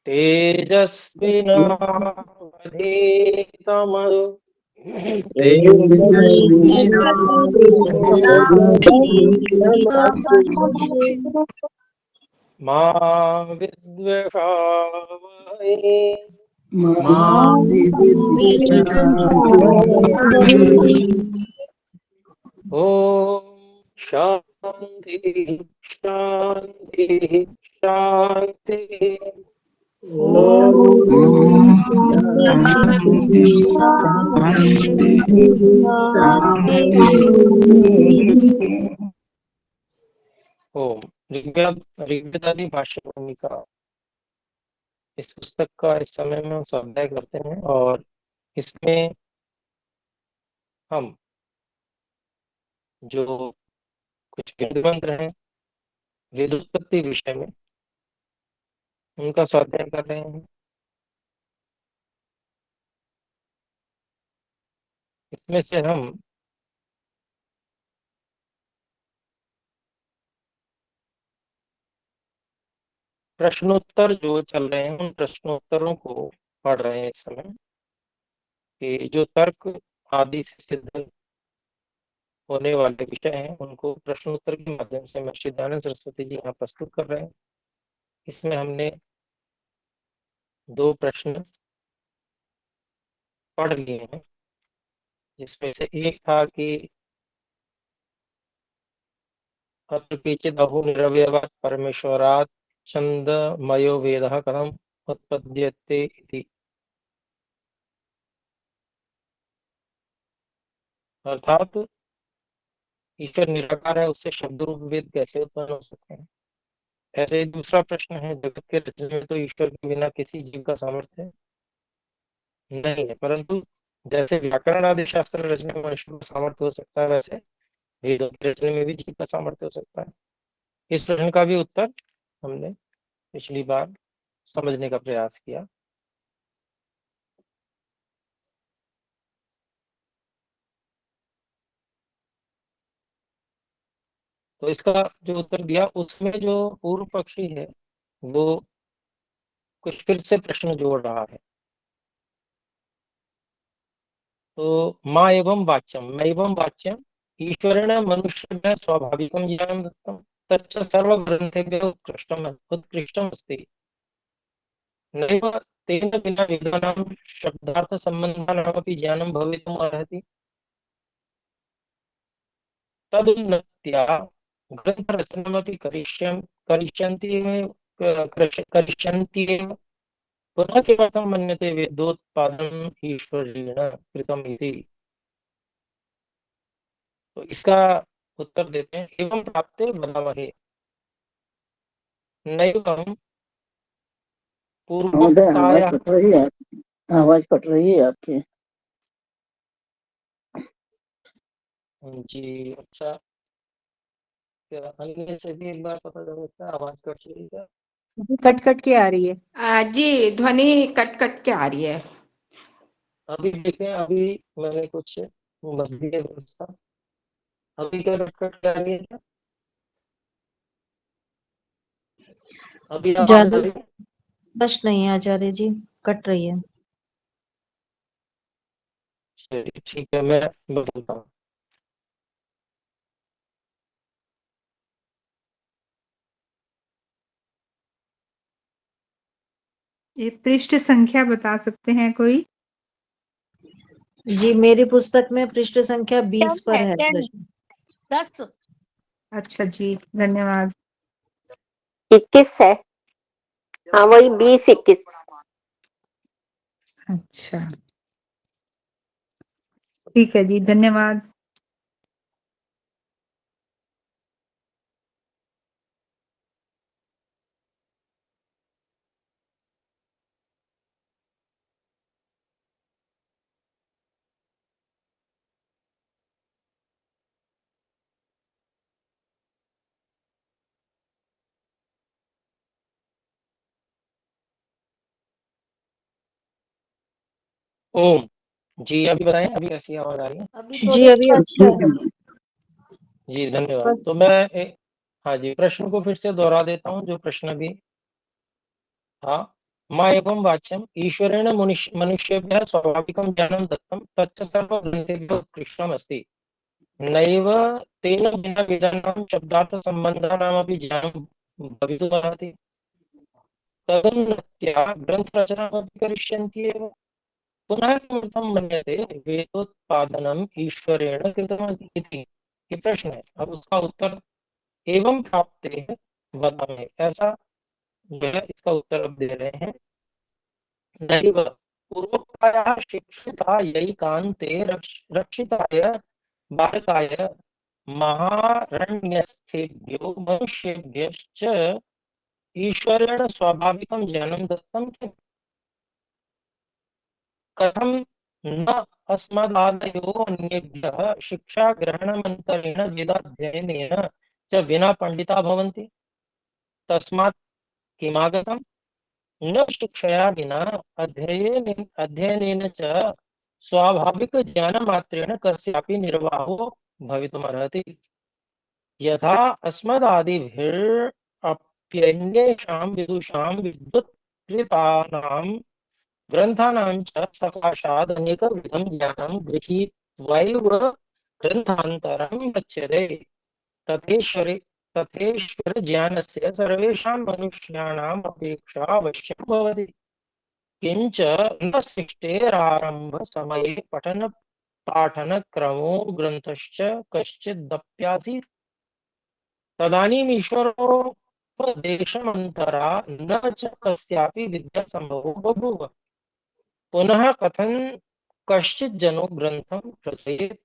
तेजस्विनावधीतमस्तु मा विद्विषावहै ॐ शान्ति शान्ति शान्ति। ओम ऋग्वेदादि भाष्य भूमिका इस पुस्तक का इस समय में हम स्वाध्याय करते हैं और इसमें हम जो कुछ वेद मंत्र हैं वेदोत्पत्ति विषय में उनका स्वाध्याय कर रहे हैं। इसमें से हम प्रश्नोत्तर जो चल रहे हैं उन प्रश्नोत्तरों को पढ़ रहे हैं इस समय कि जो तर्क आदि से सिद्ध होने वाले विषय हैं उनको प्रश्नोत्तर के माध्यम से महर्षि दयानंद सरस्वती जी यहाँ प्रस्तुत कर रहे हैं। इसमें हमने 2 प्रश्न पढ़ लिए हैं जिसमें से एक था कि अत्र केचित् अहोनिरवयवात् परमेश्वरात् छन्दमयो वेदः कथम् उत्पद्यते इति। अर्थात ईश्वर निराकार है उससे शब्द रूप वेद कैसे उत्पन्न हो सकते हैं। ऐसे ही दूसरा प्रश्न है जगत के रचने में तो ईश्वर के बिना किसी जीव का सामर्थ्य नहीं है, परंतु जैसे व्याकरण आदि शास्त्र रचने में मनुष्य का सामर्थ्य हो सकता है वैसे वेदों के रचने में भी जीव का सामर्थ्य हो सकता है। इस प्रश्न का भी उत्तर हमने पिछली बार समझने का प्रयास किया। तो इसका जो उत्तर दिया उसमें जो पूर्व पक्षी है वो कुछ फिर से प्रश्न जोड़ रहा है। तो माँ एवं वाच्यम मैं एवं वाच्यम ईश्वरेण मनुष्येभ्यः स्वाभाविकं ज्ञानं दत्तं तच्च सर्वग्रन्थेभ्यः उत्कृष्टम् अस्ति नैव तेन विना वेदानां शब्दार्थसम्बन्धानामपि ज्ञानं भवितुम् अर्हति तदुन्नत्या ग्रन्थरचनामपि करिष्यन्ति एव पुनः किमर्थं मन्यते वेदोत्पादनम् ईश्वरेण कृतम् इति। तो इसका उत्तर देते हैं एवं प्राप्ते वदामहे नैवं पूर्वोक्तायाः। आवाज कट रही है आपकी। जी अच्छा, क्या अन्य से भी एक बार पता चल सकता है आवाज कट रही है? कट कट के आ रही है जी, ध्वनि कट कट के आ रही है। अभी देखें, अभी मैंने कुछ बदली है व्यवस्था। अभी क्या कट कट के आ रही है क्या? अभी आवाज आ ज्यादा रही है? स्पष्ट नहीं है आचार्य जी, कट रही है। चलिए ठीक है, मैं बदलता हूँ। ये पृष्ठ संख्या बता सकते हैं कोई? जी मेरी पुस्तक में पृष्ठ संख्या 20 पर है प्रश्न। 10 अच्छा जी, धन्यवाद। 21 है। हाँ वही 20-21। अच्छा ठीक है जी, धन्यवाद। ओम जी, अभी बताएं, अभी कैसी आवाज आ रही है? जी अभी अच्छा है। जी धन्यवाद। स्पष्ट। तो हाँ जी, प्रश्न को फिर से दोहरा देता हूँ जो प्रश्न भी था। मायकं वाच्यम् ईश्वरेण मनुष्येभ्यः स्वाभाविकं ज्ञानं दत्तं तच्च सर्वग्रन्थेभ्यः उत्कृष्टमस्ति। नैव तेन विना वेदानां शब्दार्थसम्बन्धानामपि ज्ञानं भवितुमर्हति। तदुन्नत्या ग्रन्थरचनामपि करिष्यन्ति एव। पुनः किमर्थं मन्यते वेदोत्पादनम् ईश्वरेण कृतमस्ति इति? ये प्रश्न है। अब उसका उत्तर एवं प्राप्ते वदामि, ऐसा जो है इसका उत्तर अब दे रहे हैं। नैव पूर्वोक्तायाः शिक्षितायैकान्ते रक्षिताय बालकाय महारण्यस्थेभ्यो मनुष्येभ्यश्च ईश्वरेण स्वाभाविकं ज्ञानं दत्तं किम्? कथं न अस्मदादयो अन्येभ्यः शिक्षाग्रहणमन्तरेण वेदाध्ययनेन च विना पंडिता भवन्ति? तस्मात् किमागतम्? न शिक्षया विना अध्ययनेन च स्वाभाविकज्ञानमात्रेण कस्यापि निर्वाहो भवितुमर्हति। यथा अस्मदादिभिरप्यन्येषां विदुषां विद्युत्कृतानां ग्रन्थानां च सकाशात् अनेकविधं ज्ञानं गृहीत्वैव ग्रन्थान्तरं गच्छते। तथेश्वरज्ञानस्य सर्वेषां मनुष्याणाम् अपेक्षा आवश्यकं भवति। किंच न सृष्टेरारम्भसमये पठनपाठनक्रमो ग्रन्थश्च कश्चिदप्यासीत्। तदानीम् ईश्वरोपदेशमन्तरा न च कस्यापि विद्यासम्भवो बभूव। पुनः कथं कश्चित् जनो ग्रन्थं रचयेत्?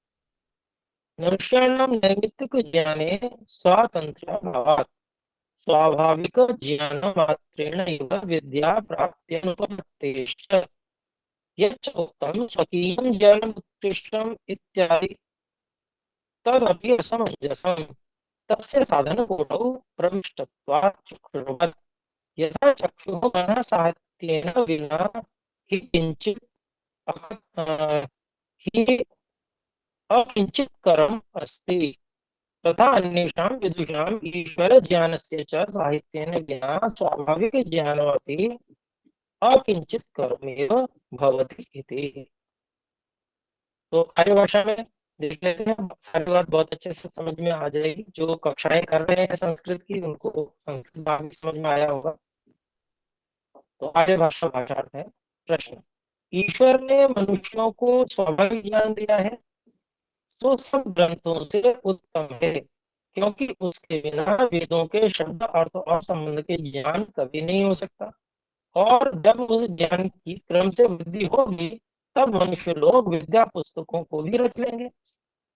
मनुष्याणां नैमित्तिकज्ञाने स्वातन्त्र्याभावात् स्वाभाविकज्ञानमात्रेण एव विद्याप्राप्त्यनुपपत्तेश्च यच्च उक्तं स्वकीयं ज्ञानम् उत्कृष्टम् इत्यादि तदपि असमञ्जसम्। तस्य साधनकोटौ प्रविष्टत्वात् चक्षुर्वत्। यथा चक्षुः मनः साहित्येन विना हि किञ्चित् अकिञ्चित्करम् अस्ति, तथा अन्येषां विदुषाम् ईश्वरज्ञानस्य च साहित्येन विना स्वाभाविकज्ञानमपि अकिञ्चित्करमेव भवति इति। तो आर्य भाषा में देख लेते हैं, सारी बात बहुत अच्छे से समझ में आ जाएगी। जो कक्षाएं कर रहे हैं संस्कृत की, उनको संस्कृत भाग समझ में आया होगा। तो आर्य भाषा भाषार्थ है। प्रश्न, ईश्वर ने मनुष्यों को स्वाभाविक ज्ञान दिया है तो सब ग्रंथों से उत्तम है, क्योंकि उसके बिना वेदों के शब्द अर्थ और संबंध के ज्ञान कभी नहीं हो सकता। और जब उस ज्ञान की क्रम से वृद्धि होगी तब मनुष्य लोग विद्या पुस्तकों को भी रच लेंगे।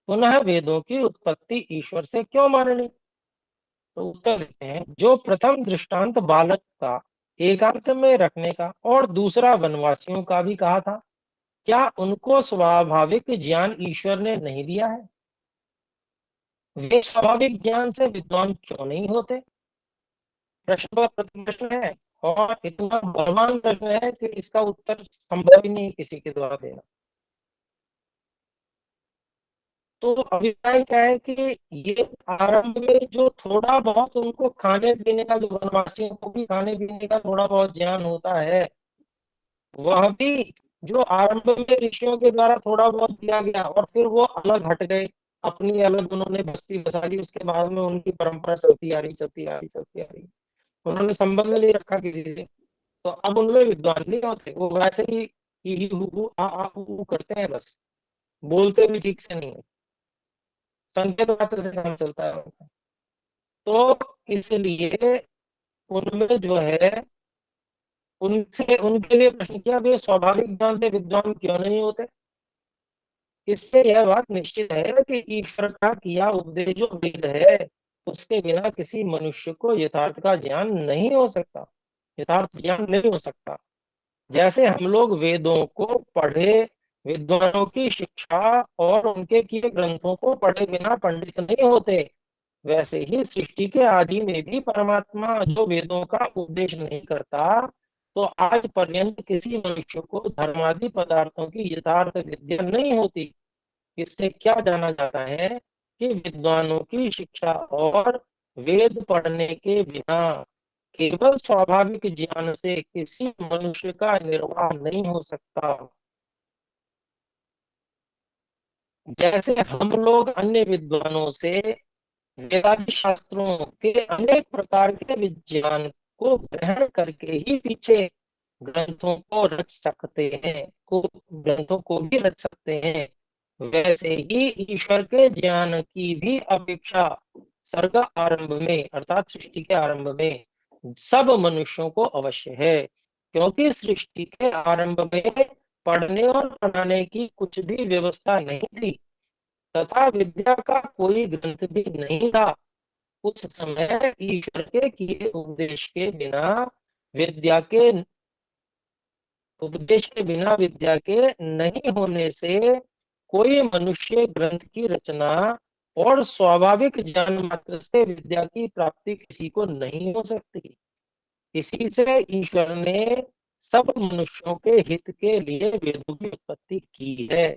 पुनः वेदों की उत्पत्ति ईश्वर से क्यों माननी? तो उत्तर देते हैं, जो प्रथम दृष्टांत बालक का एकांत में रखने का और दूसरा वनवासियों का भी कहा था, क्या उनको स्वाभाविक ज्ञान ईश्वर ने नहीं दिया है? वे स्वाभाविक ज्ञान से विद्वान क्यों नहीं होते? प्रश्न पर प्रश्न है और इतना बलवान प्रश्न है कि इसका उत्तर संभव ही नहीं किसी के द्वारा देना। तो अभिप्राय क्या है कि ये आरंभ में जो थोड़ा बहुत उनको खाने पीने का, जो वनवासियों को भी खाने पीने का थोड़ा बहुत ज्ञान होता है, वह भी जो आरंभ में ऋषियों के द्वारा थोड़ा बहुत दिया गया और फिर वो अलग हट गए, अपनी अलग उन्होंने बस्ती बसा ली। उसके बाद में उनकी परंपरा चलती आ रही, उन्होंने संबंध नहीं रखा किसी से। तो अब उनमें विद्वान नहीं होते, वो वैसे ही हु आ उ करते हैं, बस बोलते भी ठीक से नहीं है, संकेत मात्र से काम चलता है उनका। तो इसलिए उनमें जो है, उनसे उनके लिए प्रश्न किया, वे स्वाभाविक ज्ञान से विद्वान क्यों नहीं होते? इससे यह बात निश्चित है कि ईश्वर का किया उपदेश जो वेद है, उसके बिना किसी मनुष्य को यथार्थ का ज्ञान नहीं हो सकता, यथार्थ ज्ञान नहीं हो सकता। जैसे हम लोग वेदों को पढ़े, विद्वानों की शिक्षा और उनके किए ग्रंथों को पढ़े बिना पंडित नहीं होते, वैसे ही सृष्टि के आदि में भी परमात्मा जो वेदों का उपदेश नहीं करता, तो आज पर्यंत किसी मनुष्य को धर्मादि पदार्थों की यथार्थ विद्या नहीं होती। इससे क्या जाना जाता है कि विद्वानों की शिक्षा और वेद पढ़ने के बिना केवल स्वाभाविक ज्ञान से किसी मनुष्य का निर्वाह नहीं हो सकता। जैसे हम लोग अन्य विद्वानों से वेदादि शास्त्रों के अनेक प्रकार के विज्ञान को ग्रहण करके ही पीछे ग्रंथों को रच सकते हैं, ग्रंथों को भी रच सकते हैं, वैसे ही ईश्वर के ज्ञान की भी अपेक्षा सर्ग आरंभ में अर्थात सृष्टि के आरंभ में सब मनुष्यों को अवश्य है, क्योंकि सृष्टि के आरंभ में पढ़ने और पढ़ाने की कुछ भी व्यवस्था नहीं थी तथा विद्या का कोई ग्रंथ भी नहीं था। उस समय ईश्वर के किए उपदेश के बिना विद्या के नहीं होने से कोई मनुष्य ग्रंथ की रचना और स्वाभाविक ज्ञान मात्र से विद्या की प्राप्ति किसी को नहीं हो सकती। इसी से ईश्वर ने सब मनुष्यों के हित के लिए वेदों की उत्पत्ति की है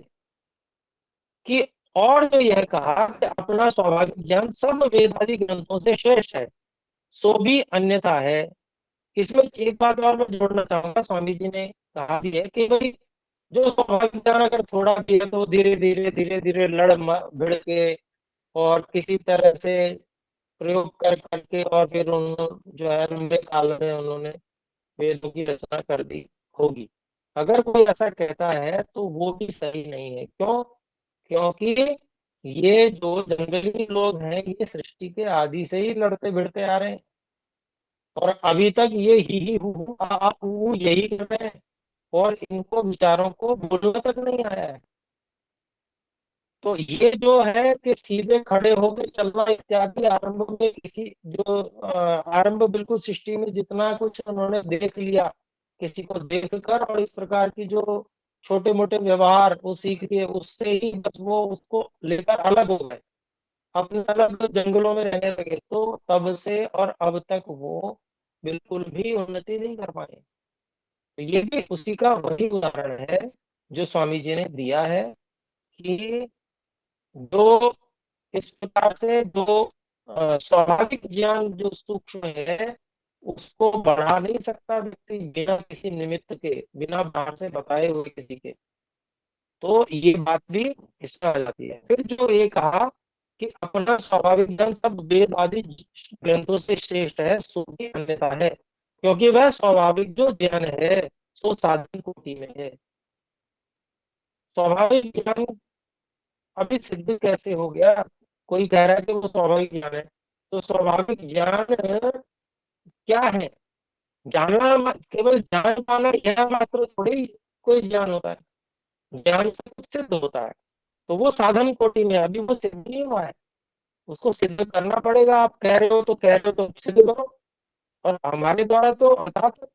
कि और जो यह कहा कि अपना स्वाभाविक ज्ञान सब वेद आदि ग्रंथों से श्रेष्ठ है, सो भी अन्यथा है। इसमें एक बात और मैं जोड़ना चाहूंगा, स्वामी जी ने कहा भी है कि भाई जो स्वाभाविक ज्ञान अगर थोड़ा भी है तो धीरे धीरे लड़ भिड़ के और किसी तरह से प्रयोग कर करके और फिर उन्होंने जो है लंबे काल में उन्होंने वेदों की रचना कर दी होगी। अगर कोई ऐसा कहता है तो वो भी सही नहीं है। क्यों? क्योंकि ये जो जंगली लोग हैं ये सृष्टि के आदि से ही लड़ते भिड़ते आ रहे हैं और अभी तक ये ही हु आ आ ऊ यही कर रहे हैं और इनको विचारों को बोलना तक नहीं आया है। तो ये जो है कि सीधे खड़े होकर चलना इत्यादि आरंभ में किसी जो आरंभ बिल्कुल सृष्टि में जितना कुछ उन्होंने देख लिया किसी को देखकर और इस प्रकार की जो छोटे मोटे व्यवहार वो सीख लिए उससे ही बस वो उसको लेकर अलग हो गए, अपने अलग जंगलों में रहने लगे। तो तब से और अब तक वो बिल्कुल भी उन्नति नहीं कर पाए। तो ये भी उसी का वही उदाहरण है जो स्वामी जी ने दिया है कि जो इस प्रकार से जो स्वाभाविक ज्ञान जो सूक्ष्म है उसको बढ़ा नहीं सकता व्यक्ति बिना किसी निमित्त के, बिना बाहर से बताए हुए किसी के। तो ये बात भी इसमें आ जाती है। फिर जो ये कहा कि अपना स्वाभाविक ज्ञान सब वेद आदि ग्रंथों से श्रेष्ठ है, सो भी अन्यथा है, क्योंकि वह स्वाभाविक जो ज्ञान है सो साधन कोटि में है। स्वाभाविक ज्ञान अभी सिद्ध कैसे हो गया? कोई कह रहा है कि वो स्वाभाविक ज्ञान है, तो स्वाभाविक ज्ञान क्या है? जानना, केवल जान पाना यह मात्र थोड़ी कोई ज्ञान होता है। ज्ञान से कुछ सिद्ध होता है, तो वो साधन कोटि में अभी वो सिद्ध नहीं हुआ है, उसको सिद्ध करना पड़ेगा। आप कह रहे हो तो सिद्ध करो। और हमारे द्वारा तो अर्थात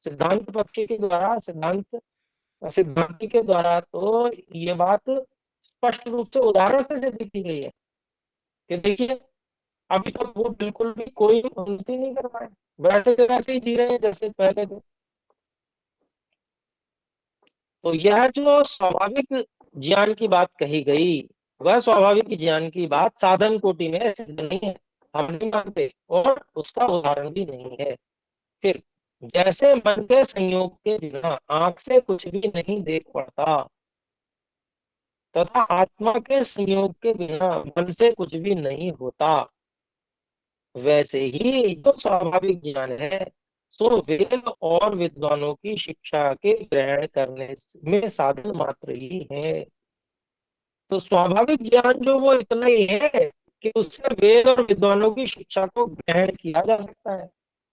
सिद्धांत पक्ष के द्वारा सिद्धांति के द्वारा तो ये बात स्पष्ट रूप से उदाहरण से सिद्ध की गई है कि देखिए अभी तक वो बिल्कुल भी कोई उन्नति नहीं कर पाए, वैसे के वैसे ही जी रहे हैं जैसे पहले थे। तो यह जो स्वाभाविक ज्ञान की बात कही गई वह स्वाभाविक ज्ञान की बात साधन कोटि में सिद्ध नहीं है, हम नहीं मानते और उसका उदाहरण भी नहीं है। फिर जैसे मन के संयोग के बिना आंख से कुछ भी नहीं देख पड़ता तथा आत्मा के संयोग के बिना मन से कुछ भी नहीं होता, वैसे ही जो स्वाभाविक ज्ञान है सो वेद और विद्वानों की शिक्षा के ग्रहण करने में साधन मात्र ही है। तो स्वाभाविक ज्ञान जो वो इतना ही है कि उससे वेद और विद्वानों की शिक्षा को ग्रहण किया जा सकता है,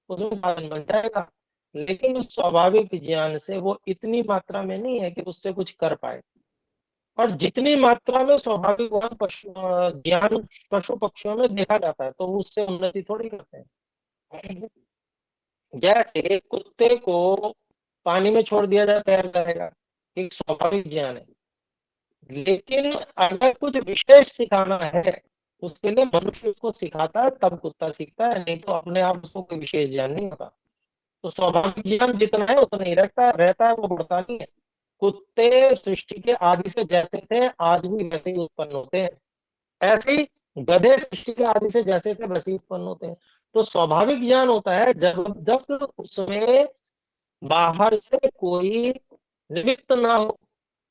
उसमें साधन बन जाएगा। लेकिन उस स्वाभाविक ज्ञान से वो इतनी मात्रा में नहीं है कि उससे कुछ कर पाए। और जितनी मात्रा में स्वाभाविक ज्ञान पशु पक्षियों में देखा जाता है तो उससे उन्नति थोड़ी करते हैं। जैसे कुत्ते को पानी में छोड़ दिया जाए तैर जाएगा, एक स्वाभाविक ज्ञान है। लेकिन अगर कुछ विशेष सिखाना है उसके लिए मनुष्य उसको सिखाता है तब कुत्ता सीखता है, नहीं तो अपने आप उसको कोई विशेष ज्ञान नहीं होता। तो स्वाभाविक ज्ञान जितना है उतना ही रहता है, वो बढ़ता नहीं है। कुत्ते सृष्टि के आदि से जैसे थे आज भी वैसे ही उत्पन्न होते हैं, ऐसे ही गधे सृष्टि के आदि से जैसे थे वैसे ही उत्पन्न होते हैं। तो स्वाभाविक ज्ञान होता है जब जब उसमें बाहर से कोई निमित्त ना हो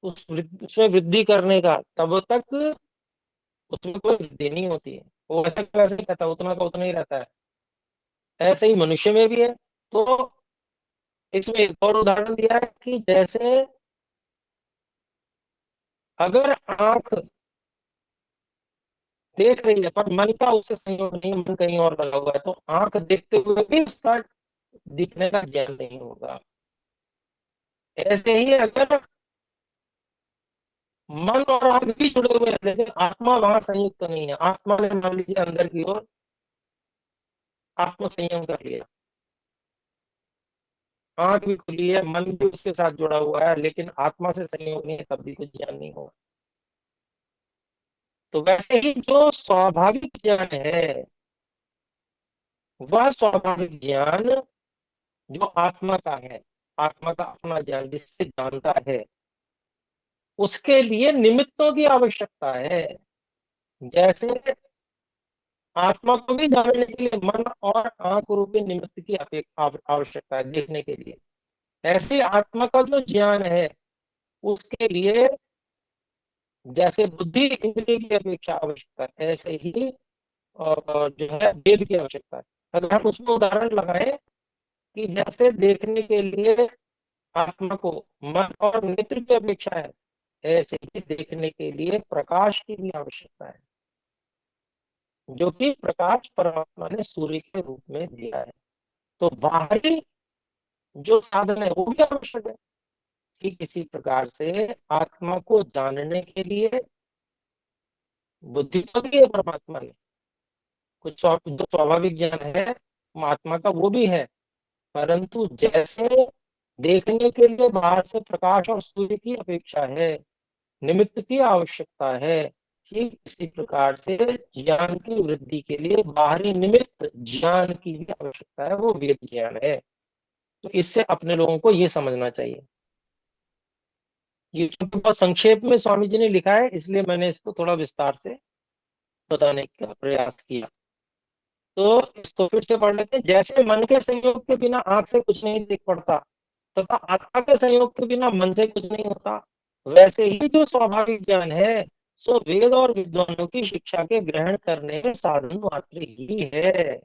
उसमें वृद्धि करने का, तब तक उसमें कोई वृद्धि नहीं होती है। वो वैसे का वैसे ही रहता है, उतना का उतना ही रहता है। ऐसे ही मनुष्य में भी है। तो इसमें एक और उदाहरण दिया है कि जैसे अगर आंख देख रही है पर मन का उससे संयोग नहीं, मन कहीं और लगा हुआ है, तो आंख देखते हुए भी उसका दिखने का ज्ञान नहीं होगा। ऐसे ही अगर मन और आंख भी जुड़े हुए हैं लेकिन आत्मा वहां संयुक्त तो नहीं है, आत्मा ने मान लीजिए अंदर की ओर आत्म संयम कर लिया, आंख भी खुली है, मन भी उसके साथ जुड़ा हुआ है, लेकिन आत्मा से संयोग नहीं है, तब भी कुछ ज्ञान नहीं होगा। तो वैसे ही जो स्वाभाविक ज्ञान है, वह स्वाभाविक ज्ञान जो आत्मा का है, आत्मा का अपना ज्ञान जिससे जानता है, उसके लिए निमित्तों की आवश्यकता है। जैसे आत्मा को भी जानने के लिए मन और आंख रूपी निमित्त की आवश्यकता है देखने के लिए, ऐसे आत्मा का जो ज्ञान है उसके लिए जैसे बुद्धि इंद्रिय की अपेक्षा आवश्यकता है, ऐसे ही जो है वेद की आवश्यकता है। अगर हम उसमें उदाहरण लगाएं कि जैसे देखने के लिए आत्मा को मन और नेत्र की अपेक्षा है, ऐसे ही देखने के लिए प्रकाश की भी आवश्यकता है, जो कि प्रकाश परमात्मा ने सूर्य के रूप में दिया है। तो बाहरी जो साधन है वो भी आवश्यक है कि किसी प्रकार से आत्मा को जानने के लिए बुद्धि तो दी है परमात्मा ने, कुछ जो स्वाभाविक ज्ञान है आत्मा का वो भी है, परंतु जैसे देखने के लिए बाहर से प्रकाश और सूर्य की अपेक्षा है, निमित्त की आवश्यकता है, कि किसी प्रकार से ज्ञान की वृद्धि के लिए बाहरी निमित्त ज्ञान की भी आवश्यकता है, वो वेद ज्ञान है। तो इससे अपने लोगों को ये समझना चाहिए। ये तो बहुत संक्षेप में स्वामी जी ने लिखा है, इसलिए मैंने इसको थोड़ा विस्तार से बताने का प्रयास किया। तो इसको फिर से पढ़ लेते हैं। जैसे मन के संयोग के बिना आंख से कुछ नहीं दिख पड़ता तथा आत्मा के संयोग के बिना मन से कुछ नहीं होता, वैसे ही जो स्वाभाविक ज्ञान है सो वेद और विद्वानों की शिक्षा के ग्रहण करने में साधन मात्र ही है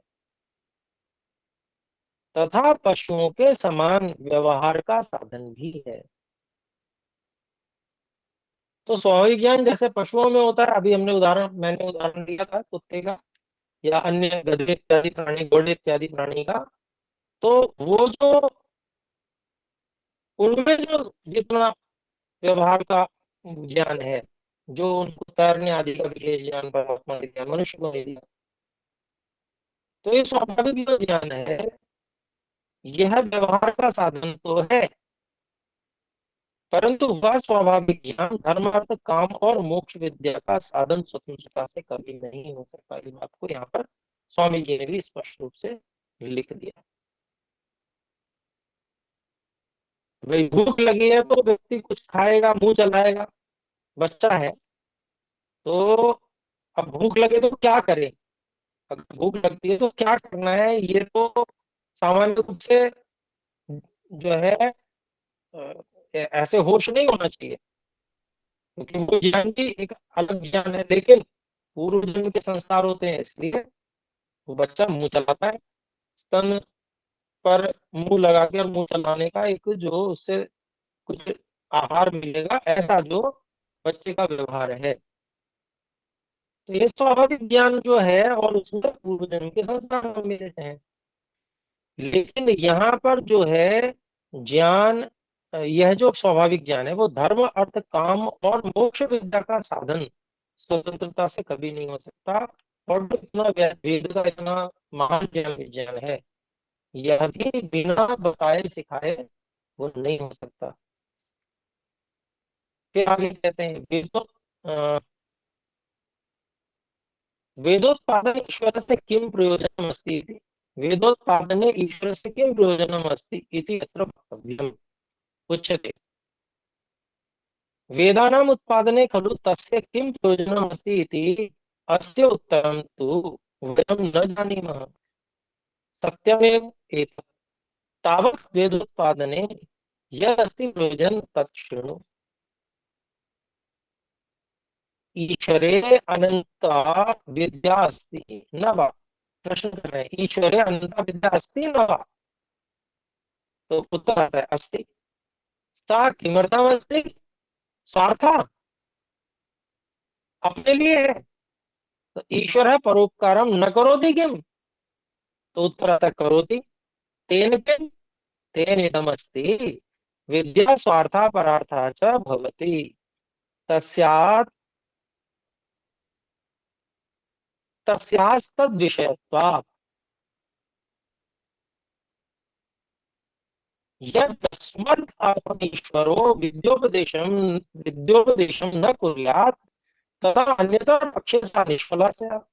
तथा पशुओं के समान व्यवहार का साधन भी है। तो स्वाभाविक ज्ञान जैसे पशुओं में होता है, अभी मैंने उदाहरण दिया था कुत्ते का या अन्य गधे इत्यादि प्राणी, घोड़े इत्यादि प्राणी का। तो वो जो उनमें जो जितना व्यवहार का ज्ञान है, जो उनको तैरने आदि का विशेष ज्ञान परमात्मा ने दिया, मनुष्य को नहीं दिया। तो ये स्वाभाविक जो ज्ञान है यह व्यवहार का साधन तो है, परंतु वह स्वाभाविक ज्ञान धर्मार्थ काम और मोक्ष विद्या का साधन स्वतंत्रता से कभी नहीं हो सकता। इस बात को यहाँ पर स्वामी जी ने भी स्पष्ट रूप से लिख दिया। भाई भूख लगी है तो व्यक्ति कुछ खाएगा, मुंह चलाएगा, बच्चा है तो अब भूख लगे तो क्या करे, अगर भूख लगती है तो क्या करना है, ये तो सामान्य रूप से जो है ऐसे होश नहीं होना चाहिए, क्योंकि वो ज्ञान की एक अलग ज्ञान है। लेकिन पूर्व जन्म के संस्कार होते हैं, इसलिए वो बच्चा मुंह चलाता है, स्तन पर मुंह लगा के और मुंह चलाने का एक जो उससे कुछ आहार मिलेगा, ऐसा जो बच्चे का व्यवहार है। तो ये स्वाभाविक ज्ञान जो है और उसमें पूर्व जन्म के संस्कार हम मिले हैं। लेकिन यहाँ पर जो है ज्ञान, यह जो स्वाभाविक ज्ञान है वो धर्म अर्थ काम और मोक्ष विद्या का साधन स्वतंत्रता से कभी नहीं हो सकता। और जो इतना वेद का इतना महान ज्ञान विज्ञान है, यह भी बिना बताए सिखाए वो नहीं हो सकता। फिर आगे कहते हैं वेदोत्पादन ईश्वर से किम प्रयोजनम अस्ति इति, वेदोत्पादने ईश्वर से किम प्रयोजनम अस्ति इति अत्र वक्तव्यम् उच्यते। वेदानाम् उत्पादने खलु तस्य किं प्रयोजनम् अस्ति इति अस्य उत्तरं तु वयं न जानीमः। सत्यमेव एतत् तावत् वेदोत्पादने यदस्ति प्रयोजन तत् शृणु। ईश्वरे अनंता विद्या अस्ति न वा? प्रश्न कर रहे हैं, ईश्वरे अनंता विद्या अस्ति न वा? तो उत्तर आता है अस्ति। सा किमर्थमस्ति? स्वार्था, अपने लिए है। तो ईश्वर परोपकारम न करोति किम? तो उत्तर आता है करोति। तेन किम? तेन इदमस्ति विद्या स्वार्था परार्था च भवति तस्यात् तस्यास्तद् विषयत्वात् यदस्मद् आपनीश्वरो विद्योपदेशं न कुर्यात् तदा अन्यतर पक्षे सा निष्फला स्यात्।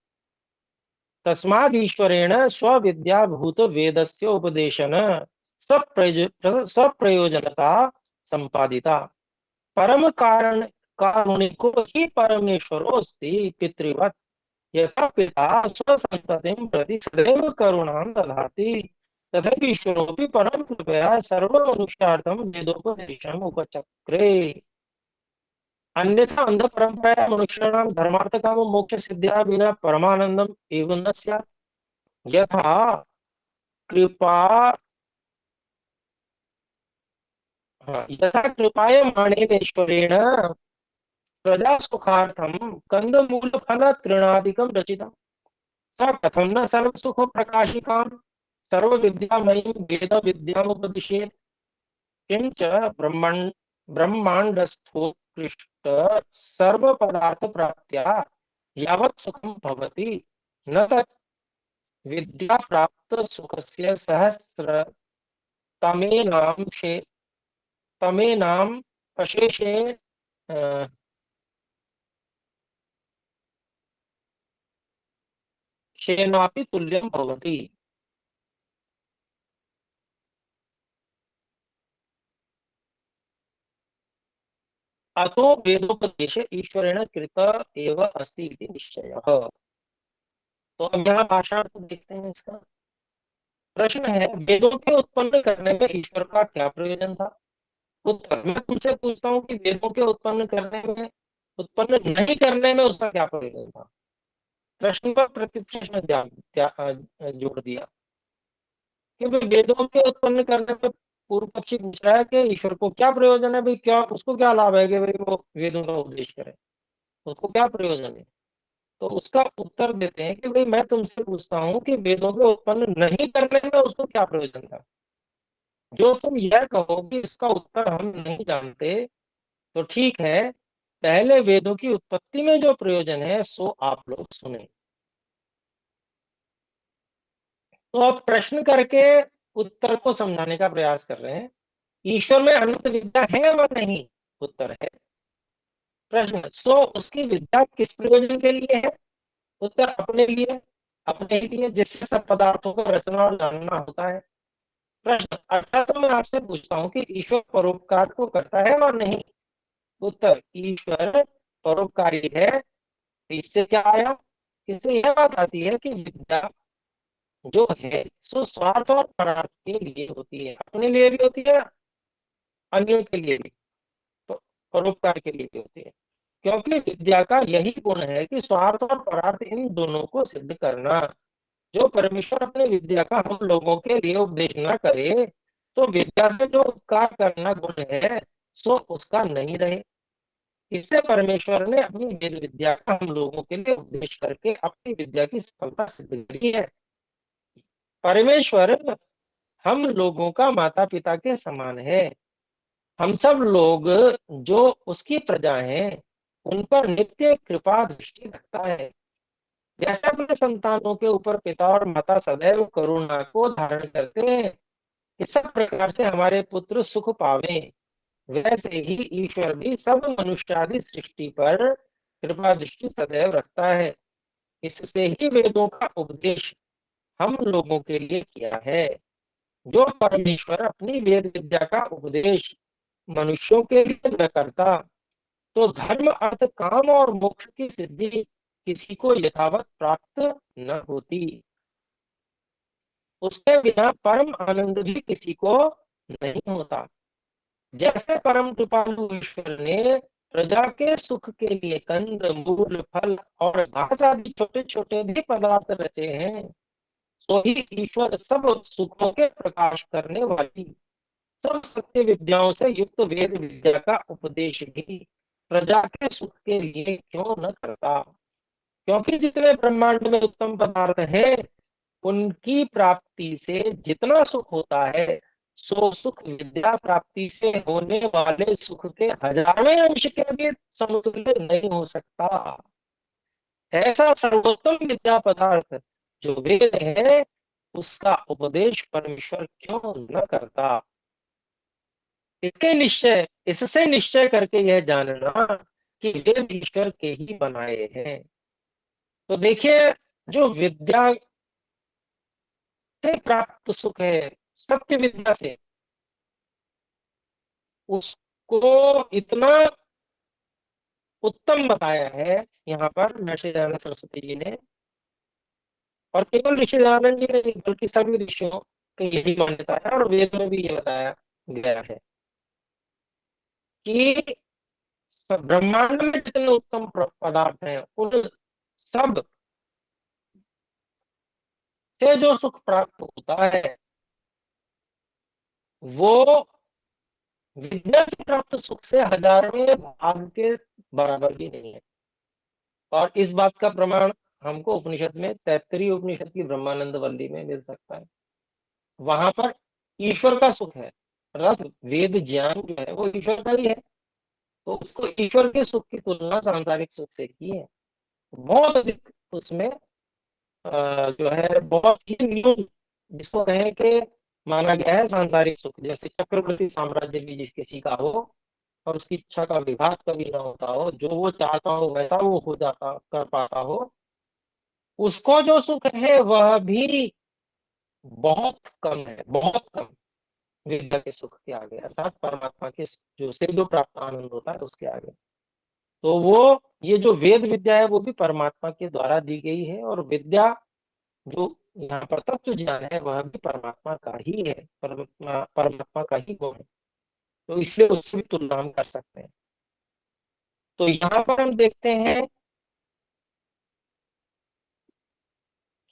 तस्माद् ईश्वरेण स्वविद्याभूत वेदस्य उपदेशन सप्रयोजनता संपादिता। परम कारण कारुणिको हि परमेश्वरोऽस्ति पितृवत् यथा पिता स्वसन्ततिं प्रति सदैव करुणां ददाति तथा ईश्वरोऽपि परम कृपया सर्वमनुष्यार्थं वेदोपदेशम् उपचक्रे। अन्यथा अंध परंपरा मनुष्याणां धर्मार्थ काम मोक्ष सिद्ध्या विना परमानंदम एवं न स्यात्। यथा कृपा यथा कृपायमाणेन ईश्वरेण प्रजा सुखार्थं कंदमूल फल तृणादिकं रचितं स कथं न सर्व सुख प्रकाशिकां सर्व विद्यामयीं वेद विद्यामुपदिशेत्। किंच ब्रह्मांडस्थोत्कृष्ट सर्व पदार्थ प्राप्त्या यावत् सुखं भवति न तत् विद्या प्राप्त सुखस्य सहस्र तमेनाम अशेषे शेनापि तुल्यं भवति। अतो वेदोपदेश ईश्वरेण कृत एव अस्ति इति निश्चयः। तो अब यहाँ भाषार्थ देखते हैं इसका। प्रश्न है, वेदों के उत्पन्न करने में ईश्वर का क्या प्रयोजन था? उत्तर, मैं तुमसे पूछता हूँ कि वेदों के उत्पन्न नहीं करने में उसका क्या प्रयोजन था? प्रश्न पर प्रतिप्रश्न जोड़ दिया कि वेदों के उत्पन्न करने में पूर्व पक्षी पूछ रहा है कि ईश्वर को क्या प्रयोजन है भाई, क्या उसको क्या लाभ है कि भाई वो वेदों का उपदेश करे, उसको क्या प्रयोजन है? तो उसका उत्तर देते हैं कि भाई मैं तुमसे पूछता हूँ कि वेदों के उत्पन्न नहीं करने में उसको क्या प्रयोजन था। जो तुम यह कहो कि इसका उत्तर हम नहीं जानते तो ठीक है, पहले वेदों की उत्पत्ति में जो प्रयोजन है सो आप लोग सुने। तो अब प्रश्न करके उत्तर को समझाने का प्रयास कर रहे हैं। ईश्वर में अनंत विद्या है व नहीं? उत्तर है। प्रश्न, सो उसकी विद्या किस प्रयोजन के लिए है? उत्तर, अपने लिए, अपने लिए जिससे सब पदार्थों को रचना और जानना होता है। प्रश्न, अर्थात तो मैं आपसे पूछता हूँ कि ईश्वर परोपकार को करता है और नहीं? उत्तर, ईश्वर परोपकारी है। इससे क्या आया? इससे यह बात आती है कि विद्या जो है सो स्वार्थ और परार्थ के लिए होती है, अपने लिए भी होती है, अन्यों के लिए भी, तो परोपकार के लिए भी होती है। क्योंकि विद्या का यही गुण है कि स्वार्थ और परार्थ इन दोनों को सिद्ध करना। जो परमेश्वर अपने विद्या का हम लोगों के लिए उपदेश न करे तो विद्या से जो उपकार करना गुण है सो उसका नहीं रहे। इससे परमेश्वर ने अपनी वेद विद्या का हम लोगों के लिए उपदेश करके अपनी विद्या की सफलता सिद्ध करी है। परमेश्वर हम लोगों का माता पिता के समान है। हम सब लोग जो उसकी प्रजा हैं उन पर नित्य कृपा दृष्टि रखता है। जैसे अपने संतानों के ऊपर पिता और माता सदैव करुणा को धारण करते हैं, इस सब प्रकार से हमारे पुत्र सुख पावे, वैसे ही ईश्वर भी सब मनुष्यादि सृष्टि पर कृपा दृष्टि सदैव रखता है। इससे ही वेदों का उपदेश हम लोगों के लिए किया है। जो परमेश्वर अपनी वेद विद्या का उपदेश मनुष्यों के लिए न करता तो धर्म अर्थ काम और मोक्ष की सिद्धि किसी को यथावत प्राप्त न होती। उसके बिना परम आनंद भी किसी को नहीं होता। जैसे परम कृपालु ईश्वर ने प्रजा के सुख के लिए कंद, मूल, फल और घास आदि छोटे छोटे भी पदार्थ रचे हैं, तो ही ईश्वर सब सुखों के प्रकाश करने वाली सब सत्य विद्याओं से युक्त वेद विद्या का उपदेश भी प्रजा के सुख के लिए क्यों न करता। क्योंकि जितने ब्रह्मांड में उत्तम पदार्थ हैं, उनकी प्राप्ति से जितना सुख होता है, सो सुख विद्या प्राप्ति से होने वाले सुख के हजारों अंश के भी समतुल्य नहीं हो सकता। ऐसा सर्वोत्तम विद्या पदार्थ जो वेद है, उसका उपदेश परमेश्वर क्यों न करता। इससे निश्चय करके यह जानना कि वेद ईश्वर के ही बनाए हैं। तो देखिए, जो विद्या से प्राप्त सुख है, सत्य विद्या से, उसको इतना उत्तम बताया है यहाँ पर ऋषि दयानंद सरस्वती जी ने। और केवल ऋषि दयानंद जी ने नहीं, बल्कि सभी ऋषियों की यही मान्यता है और वेद में भी ये बताया गया है कि ब्रह्मांड में जितने उत्तम पदार्थ हैं, उन सब से जो सुख प्राप्त होता है, वो विद्या से प्राप्त सुख से हजारों भाग के बराबर भी नहीं है। और इस बात का प्रमाण हमको उपनिषद में, तैत्तरीय उपनिषद की ब्रह्मानंद वल्ली में मिल सकता है। वहां पर ईश्वर का सुख है, अर्थात वेद ज्ञान जो है वो ईश्वर का ही है, तो उसको ईश्वर के सुख की तुलना सांसारिक सुख से की है। बहुत अधिक उसमें जो है बहुत ही न्यून, जिसको कहें कि माना गया है सांसारिक सुख। जैसे चक्रवर्ती साम्राज्य भी जिस किसी का हो और उसकी इच्छा का विघात कभी ना होता हो, जो वो चाहता हो वैसा वो हो जाता, कर पाता हो, उसको जो सुख है वह भी बहुत कम है, बहुत कम विद्या के सुख के आगे, अर्थात परमात्मा के जो से जो प्राप्त आनंद होता है उसके आगे। तो वो ये जो वेद विद्या है वो भी परमात्मा के द्वारा दी गई है, और विद्या जो यहाँ पर तत्व ज्ञान है वह भी परमात्मा का ही है, परमात्मा का ही गुण है। तो इसलिए उससे भी तुलना हम कर सकते हैं। तो यहाँ पर हम देखते हैं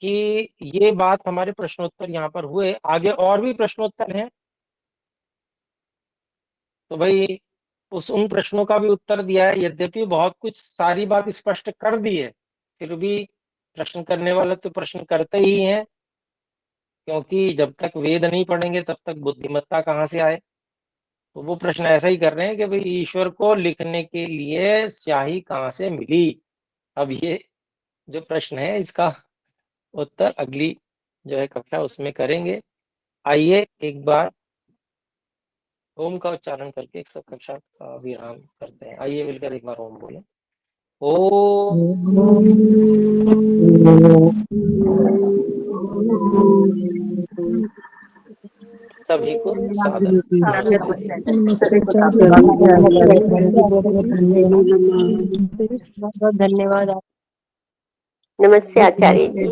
कि ये बात हमारे प्रश्नोत्तर यहाँ पर हुए। आगे और भी प्रश्नोत्तर हैं, तो भाई उन प्रश्नों का भी उत्तर दिया है। यद्यपि बहुत कुछ सारी बात स्पष्ट कर दी है, फिर भी प्रश्न करने वाले तो प्रश्न करते ही हैं, क्योंकि जब तक वेद नहीं पढ़ेंगे तब तक बुद्धिमत्ता कहाँ से आए। तो वो प्रश्न ऐसा ही कर रहे हैं कि भाई ईश्वर को लिखने के लिए स्याही कहाँ से मिली। अब ये जो प्रश्न है इसका उत्तर अगली जो है कक्षा उसमें करेंगे। आइए एक बार ओम का उच्चारण करके एक सब कक्षा का विराम करते हैं। आइए मिलकर एक बार ओम बोले। सभी को सादर नमस्ते आचार्य जी।